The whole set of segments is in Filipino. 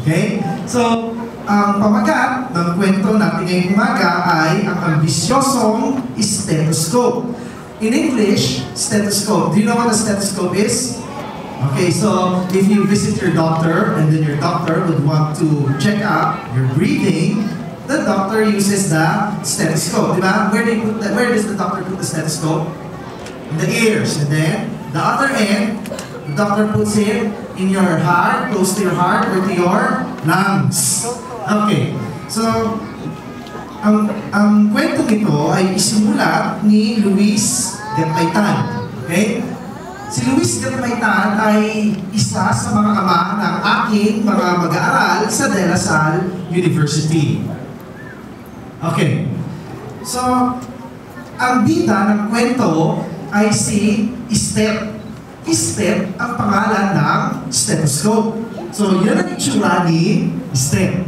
Okay? So, ang pamagat ng kwento natin ngayong umaga ay ang ambisyosong stethoscope. In English, stethoscope. Do you know what a stethoscope is? Okay, so if you visit your doctor and then your doctor would want to check out your breathing, the doctor uses the stethoscope. Diba? Where does the doctor put the stethoscope? In the ears. And then, the other end, the doctor puts it in your heart, close to your heart, or to your lungs. Okay. So, ang kwentong ito ay isimulat ni Luis Gatmaytan. Okay? Si Luis Gatmaytan ay isa sa mga ama ng aking mga mag-aaral sa De La Salle University. Okay. So, ang bida ng kwento ay si Esther. Esther ang pangalan ng stethoscope. So, yun ang itsura ni Esther.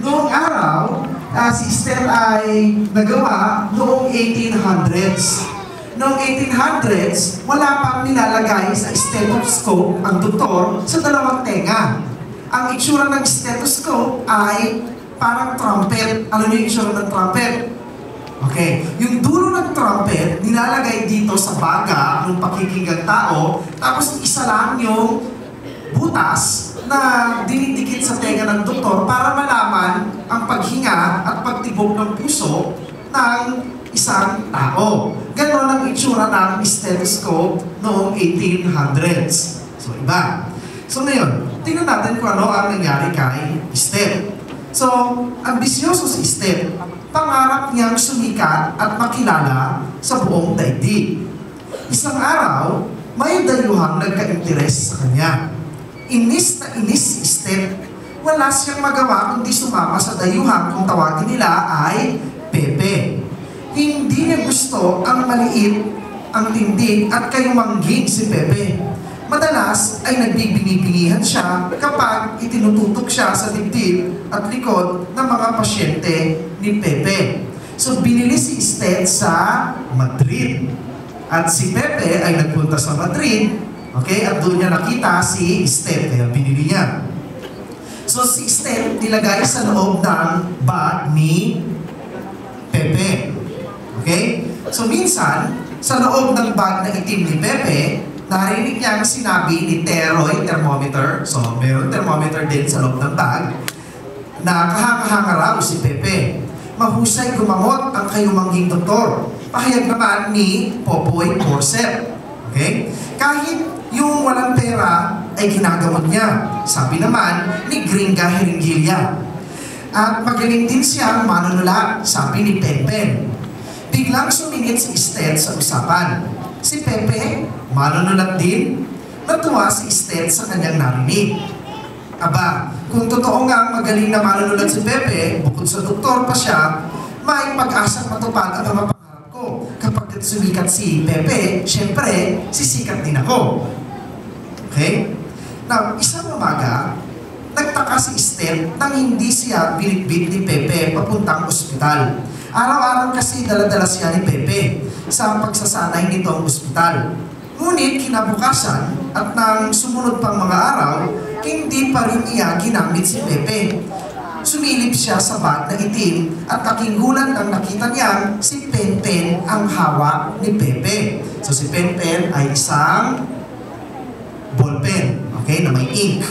Noong araw, si Esther ay nagawa noong 1800s. Noong 1800s, wala pang nilalagay sa stethoscope ang doktor sa dalawang tenga. Ang itsura ng stethoscope ay parang trumpet. Alam niyo yung itsura ng trumpet? Okay. Yung dulo ng trumpet, nilalagay dito sa baga ng pakikinggang tao, tapos isa lang yung butas na dinidikit sa tenga ng doktor para malaman ang paghinga at pagtibok ng puso ng isang tao. Ganon ang itsura ng stethoscope noong 1800s. So, iba. So, ngayon, tingnan natin kung ano ang nangyari kay Esther. So, ambisyoso si Esther. Pangarap niyang sumikat at makilala sa buong daigdig. Isang araw, may dayuhang nagka-interes sa kanya. Inis na inis si Esther. Wala siyang magawa kundi sumama sa dayuhang kung tawagin nila ay Pepe. Hindi niya gusto ang maliit, ang tindig at kayumangging si Pepe. Madalas ay nagbibingi-bingihan siya kapag itinututok siya sa dibdib at likod ng mga pasyente ni Pepe. So binili si Esther sa Madrid. At si Pepe ay nagpunta sa Madrid, okay, at doon niya nakita si Esther, kaya binili niya. So si Esther nilagay sa loob ng bag ni Pepe. Okay? So minsan, sa loob ng bag na itim ni Pepe, narinig niya ang sinabi ni Teroy thermometer. So meron thermometer din sa loob ng bag, na kahanga-hanga raw si Pepe. Mahusay gumamot ang kayumangging doktor. Pahayag naman ni Popoy Porcel. Okay? Kahit yung walang pera ay ginagamot niya. Sabi naman ni Gringa Heringilla. At magaling din siyang manunula, sabi ni Pepe. Biglang sumingit si Esther sa usapan. Si Pepe, manunulat din. Natuwa si Esther sa kanyang narinig. Aba, kung totoo nga ang magaling na manunulat si Pepe, bukod sa doktor pa siya, may pag-asang matupad ang mga pangarap ko. Kapag sumikat si Pepe, syempre, sisikat din ako. Okay? Now, isang umaga, nagtaka si Esther nang hindi siya binitbit ni Pepe papuntang ospital. Araw-araw kasi dala-dala siya ni Pepe sa pagsasanay nitong ospital. Ngunit kinabukasan at nang sumunod pang mga araw, hindi pa rin niya ginamit si Pepe. Sumilip siya sa bag na itim at nakinggulan ang nakita niya si Penpen ang hawak ni Pepe. So si Penpen ay isang ballpen, okay, na may ink.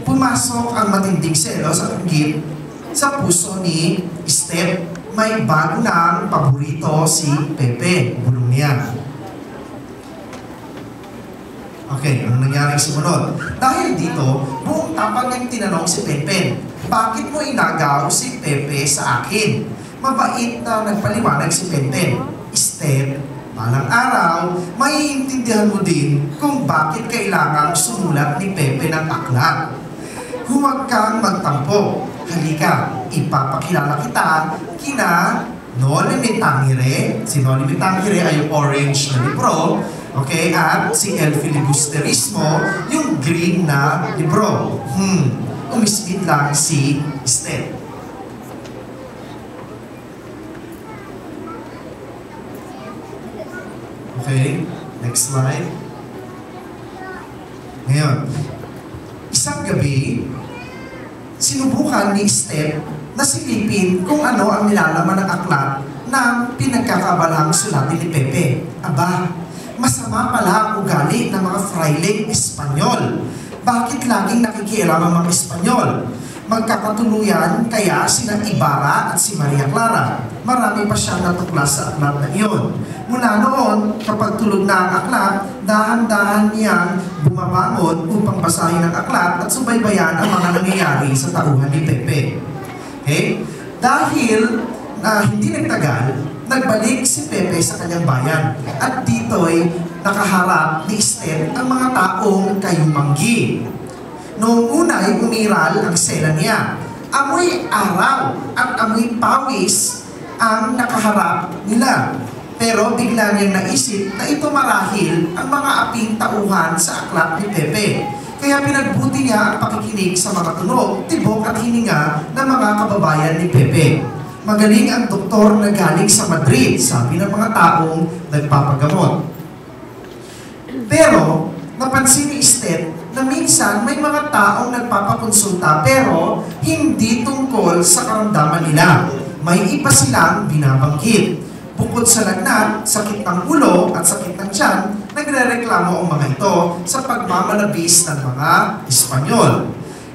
Pumasok ang matinding selos at inggit sa puso ni Esther. May bago ng paborito si Pepe, bulong niya. Okay, ano nangyari sumunod? Dahil dito, buong tapang niyang tinanong si Pepe, bakit mo inagaw si Pepe sa akin? Mabait na nagpaliwanag si Pepe. Esther, balang araw, maiintindihan mo din kung bakit kailangang sumulat ni Pepe ng aklat. Huwag kang magtampo. Halika, ipapakilala kita kina Noli Me Tangere. Si Noli Me Tangere ay yung orange na libro. Okay, at si El Filibusterismo, yung green na libro. Umisbit lang si Esther. Okay, next slide. Ngayon, isang gabi, sinubukan ni Esther na silipin kung ano ang nilalaman ng aklat na pinagkakabalahang sulatin ni Pepe. Aba, masama pala ang ugali ng mga frailing Espanyol. Bakit laging nakikialam ang mga Espanyol? Magkakatuluyan kaya sina Ibarra at si Maria Clara. Marami pa siyang natuklas sa aklat na iyon. Mula noon, kapag tulog na ang aklat, dahan-dahan niyang bumabangon upang basahin ang aklat at subaybayan ang mga nangyayari sa tauhan ni Pepe. Okay? Dahil hindi nagtagal, nagbalik si Pepe sa kanyang bayan. At dito'y nakaharap ni Esther ang mga taong kayumanggi. Noong una ay umiral ang sela niya. Amoy araw at amoy pawis ang nakaharap nila. Pero bigla niyang naisip na ito marahil ang mga aping tauhan sa aklat ni Pepe. Kaya pinagbuti niya ang pakikinig sa mga tunog, tibok at hininga ng mga kababayan ni Pepe. Magaling ang doktor na galing sa Madrid, sabi ng mga taong nagpapagamot. Pero, napansin ni Esther na minsan may mga taong nagpapakonsulta pero hindi tungkol sa karamdaman nila. May iba silang binabanggit. Bukod sa lagnat, sakit ng ulo at sakit ng tiyan, nagre-reklamo ang mga ito sa pagmamalabis ng mga Espanyol.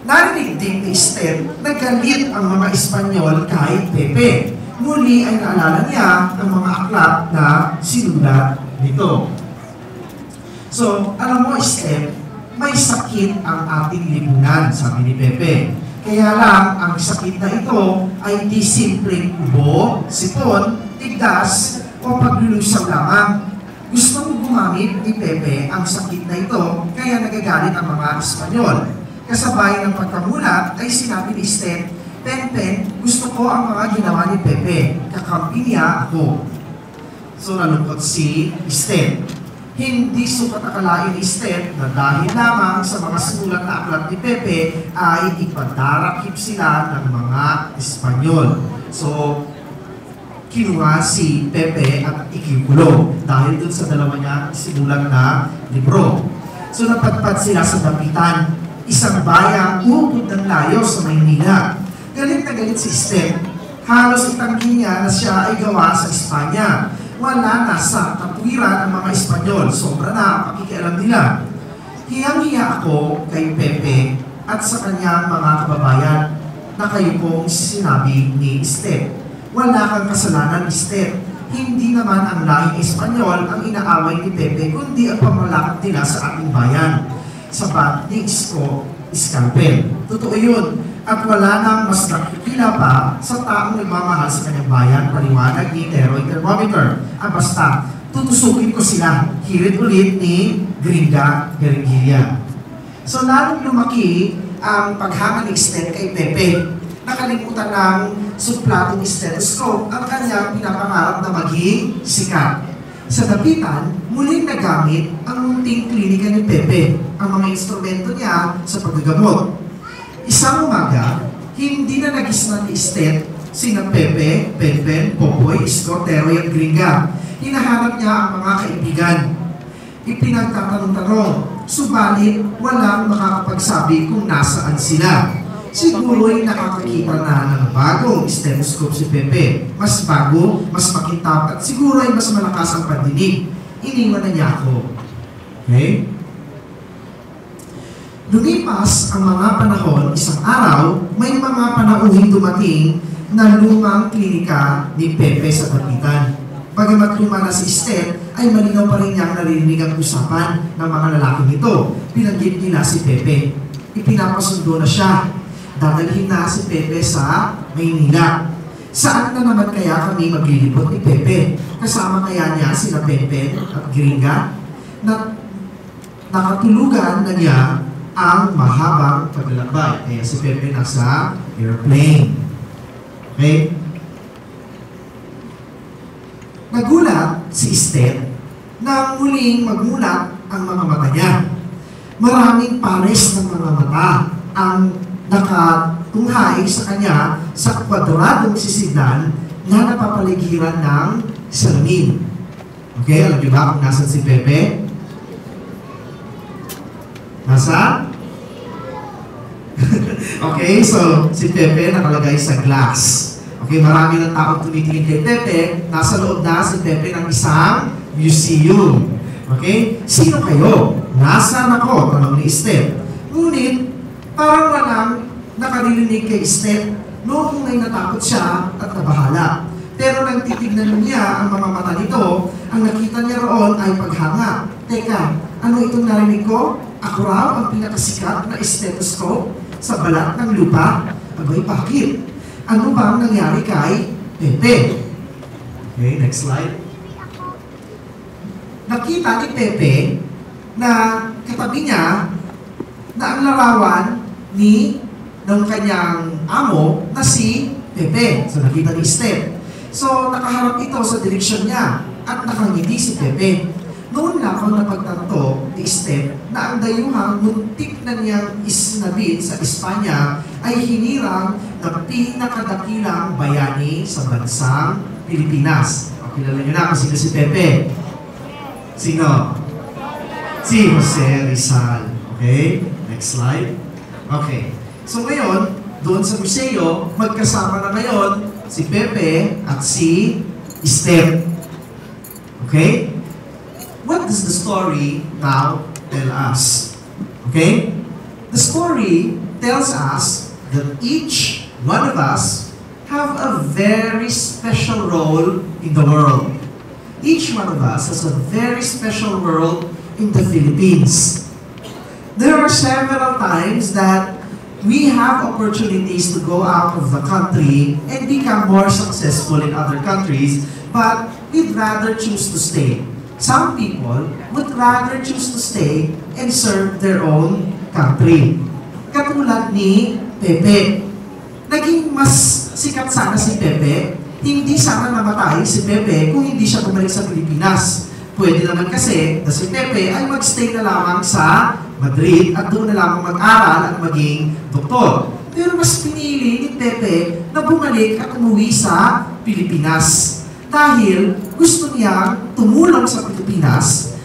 Narinig din ni Esther na galit ang mga Espanyol kay Pepe. Muli ay naalala niya ang mga aklat na sinulat nito. So, alam mo Esther, may sakit ang ating lipunan, sabi ni Pepe. Kaya lang, ang sakit na ito ay di simpleng ubo, sipon, tigdas, o paglulusaw lamang. Gustong gumamit ni Pepe ang sakit na ito, kaya nagagalit ang mga Espanyol. Kasabay ng pagkamulat ay sinabi ni Esther, Pen, gusto ko ang mga ginawa ni Pepe. Kakampi niya ako. So nalungkot si Esther. Hindi sukat akalain ni Esther na dahil lamang sa mga sinulat na aklat ni Pepe ay ipadarakip sila ng mga Espanyol. So, kinuha si Pepe at ikikulong dahil dun sa dalawa niya sinulat na libro. So napadpad sila sa dapitan, isang bayang ukod ng layo sa Maynila. Galit na galit si Esther. Halos itanggi niya na siya ay gawa sa Espanya. Wala na sa katwiran ang mga Espanyol. Sobra na ang pakikialam nila. Hiyang-hiya ako kay Pepe at sa kanyang mga kababayan na kayo pong sinabi ni Esther. Wala kang kasalanan, Esther. Hindi naman ang lahing Espanyol ang inaaway ni Pepe, kundi ang pamalakad nila sa ating bayan. Sabat ni Scalpel. Totoo yun. At wala nang mas nakikila pa sa taong nagmamahal sa kanyang bayan, paliwanag ni Teroy Thermometer. Basta, tutusukin ko sila. Hirit ulit ni Gringa Guerrilla. So, lalong lumaki ang paghanga ni Esther kay Pepe. Nakalimutan ng suplatong stethoscope ang kanyang pinapangarap na maging sikat. Sa dapitan, muling nagamit ang munting klinika ni Pepe, ang mga instrumento niya sa paggagamot. Isang umaga, hindi na nagisnan ni Esther sina Pepe, Penpen, Popoy, Isko, Teroy at Gringa. Hinahanap niya ang mga kaibigan. Ipinagtatanong-tanong, subalit walang makakapagsabi kung nasaan sila. Siguro'y nakakakita na ng bagong stethoscope si Pepe. Mas bago, mas makintab at siguro'y mas malakas ang pandinig. Iniwan na niya ako. Okay? Lumipas ang mga panahon, isang araw, may mga panauhing dumating na lumang klinika ni Pepe sa dapitan. Bagamat luma na si Esther, ay malinaw pa rin niyang naririnig ang usapan ng mga lalaking ito. Pinanggit nila si Pepe. Ipinapasundo na siya. Dadalhin na si Pepe sa Maynila. Saan na naman kaya kami maglilibot ni Pepe? Kasama kaya niya sina Pepe at Gringa? Na nakatulugan na niya ang mahabang paglalakbay. Kaya si Pepe nasa airplane. Okay? Nagulat si Esther na muling magmulat ang mga mata niya. Maraming pares ng mga mata ang nakatunghay sa kanya sa kwadradong sisignan na napapaligiran ng salamin. Okay, alam niyo ba kung nasan si Pepe? Nasa? Okay, so si Pepe nakalagay sa glass. Okay, marami ng taong tumitingin kay Pepe. Nasa loob na si Pepe ng isang museum. Okay? Sino kayo? Nasaan ako? Tanong ni Steph. Ngunit, parang walang nakarinig kay Steph noong may natakot siya at nabahala. Pero nang titignan niya ang mga mata nito, ang nakita niya roon ay paghanga. Teka, ano itong narinig ko? Ako raw ang pinakasikat na stethoscope sa balat ng lupa? Abay, bakit? Ano bang nangyari kay Pepe? Okay, next slide. Nakita ni Pepe na katabi niya na ang larawan ng kanyang amo na si Pepe. So nakita ni Steph. So nakaharap ito sa direksyon niya at nakangiti si Pepe. Noon lamang napagtanto ni Steph na ang dayuhang muntik na niyang isnabit sa Espanya ay hinirang ng pinakadakilang bayani sa bansang Pilipinas. O, kilala niyo na kung sino si Pepe. Sino? Si Jose Rizal. Okay? Next slide. Okay. So ngayon, doon sa museo, magkasama na ngayon si Pepe at si Steph. Okay? What does the story now tell us? Okay? The story tells us that each one of us have a very special role in the world. Each one of us has a very special role in the Philippines. There are several times that we have opportunities to go out of the country and become more successful in other countries, but we'd rather choose to stay. Some people would rather choose to stay and serve their own country. Katulad ni Pepe. Naging mas sikat sana si Pepe, hindi sana namatay si Pepe kung hindi siya bumalik sa Pilipinas. Pwede naman kasi na si Pepe ay magstay na lamang sa Madrid at doon na lamang mag-aral at maging doktor. Pero mas pinili ni Pepe na bumalik at umuwi sa Pilipinas. Dahil gusto niyang tumulong sa Pilipinas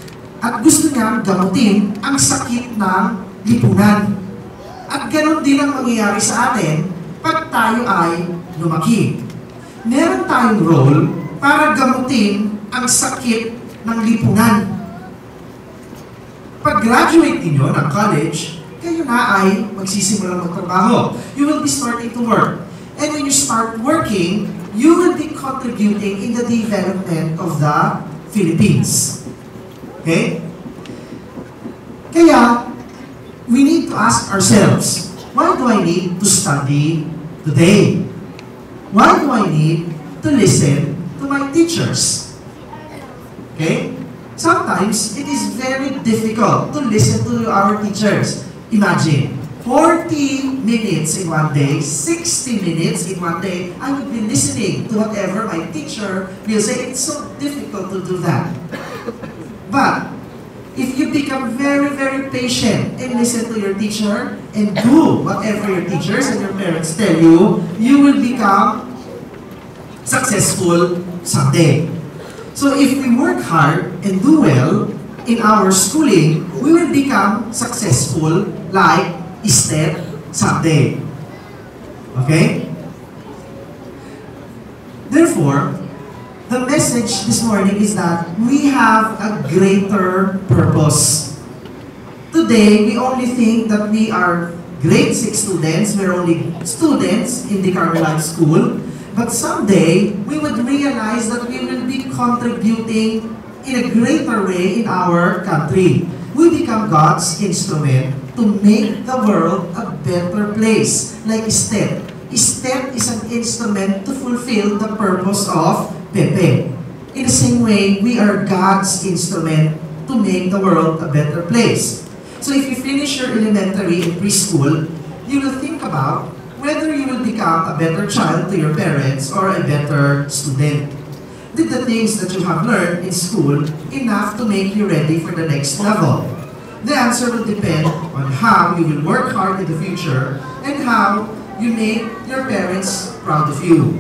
at gusto niyang gamutin ang sakit ng lipunan. At ganoon din ang mangyayari sa atin pag tayo ay lumaki. Meron tayong role para gamutin ang sakit ng lipunan. Pag-graduate ninyo ng college, kayo na ay magsisimulang magtrabaho. You will be starting to work. And when you start working, you will be contributing in the development of the Philippines. Okay? Kaya, we need to ask ourselves, why do I need to study today? Why do I need to listen to my teachers? Okay? Sometimes, it is very difficult to listen to our teachers. Imagine, 40 minutes in one day, 60 minutes in one day, I would be listening to whatever my teacher will say. It's so difficult to do that. But, if you become very, very patient and listen to your teacher and do whatever your teachers and your parents tell you, you will become successful someday. So if we work hard and do well in our schooling, we will become successful like Steph someday. Okay? Therefore, the message this morning is that we have a greater purpose. Today, we only think that we are grade 6 students, we're only students in the Carmelite School, but someday, we would realize that we will be contributing in a greater way in our country. We become God's instrument to make the world a better place, like Steph. Steph is an instrument to fulfill the purpose of Pepe. In the same way, we are God's instrument to make the world a better place. So if you finish your elementary and preschool, you will think about whether you will become a better child to your parents or a better student. Did the things that you have learned in school enough to make you ready for the next level? The answer will depend on how you will work hard in the future and how you make your parents proud of you.